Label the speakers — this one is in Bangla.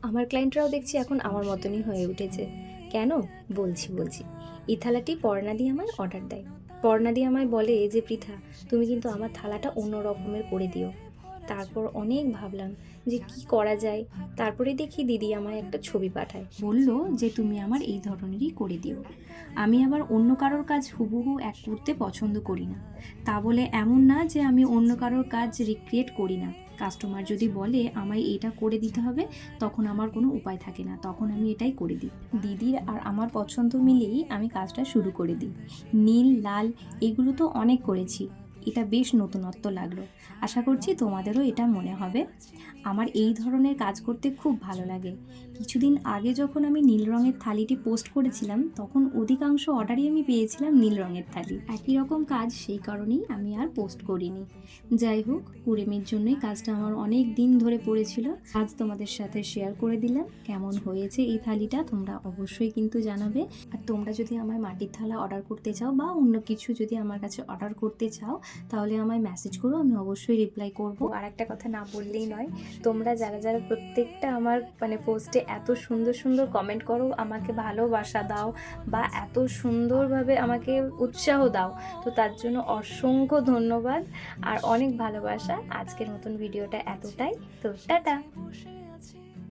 Speaker 1: আমার ক্লায়েন্টরাও দেখছি এখন আমার মতনই হয়ে উঠেছে। কেন? বলছি। এই থালাটি পর্ণাদি আমায় অর্ডার দেয়। পর্ণাদি আমায় বলে যে, "পৃথা, তুমি কিন্তু আমার থালাটা অন্য রকমের করে দিও।" তারপর অনেক ভাবলাম যে কি করা যায়। তারপরে দেখি দিদি আমায় একটা ছবি পাঠায়, বলল যে তুমি আমার এই ধরনেরই করে দিও। আমি আবার অন্য কারোর কাজ হুবহু এক করতে পছন্দ করি না। তা বলে এমন না যে আমি অন্য কারোর কাজ রিক্রিয়েট করি না। কাস্টমার যদি বলে আমায় এটা করে দিতে হবে, তখন আমার কোনো উপায় থাকে না, তখন আমি এটাই করে দিই। দিদির আর আমার পছন্দ মিলেই আমি কাজটা শুরু করে দিই। নীল, লাল এগুলো তো অনেক করেছি, এটা বেশ নতুনত্ব লাগলো। আশা করছি তোমাদেরও এটা মনে হবে। আমার এই ধরনের কাজ করতে খুব ভালো লাগে। কিছুদিন আগে যখন আমি নীল রঙের থালিটি পোস্ট করেছিলাম, তখন অধিকাংশ অর্ডারই আমি পেয়েছিলাম নীল রঙের থালি। একই রকম কাজ, সেই কারণেই আমি আর পোস্ট করিনি। যাই হোক, কুড়েমির জন্যই কাজটা আমার অনেক দিন ধরে পড়েছিল। আজ তোমাদের সাথে শেয়ার করে দিলাম। কেমন হয়েছে এই থালিটা তোমরা অবশ্যই কিন্তু জানাবে। আর তোমরা যদি আমায় মাটির থালা অর্ডার করতে চাও বা অন্য কিছু যদি আমার কাছে অর্ডার করতে চাও, তাহলে আমায় মেসেজ করো, আমি অবশ্যই রিপ্লাই করব। আর একটা কথা না বললেই নয়, তোমরা যারা যারা প্রত্যেকটা আমার পোস্টে এত সুন্দর সুন্দর কমেন্ট করো, আমাকে ভালোবাসা দাও বা এত সুন্দরভাবে আমাকে উৎসাহ দাও, তো তার জন্য অসংখ্য ধন্যবাদ আর অনেক ভালোবাসা। আজকের মতন ভিডিওটা এতটাই। তো টাটা।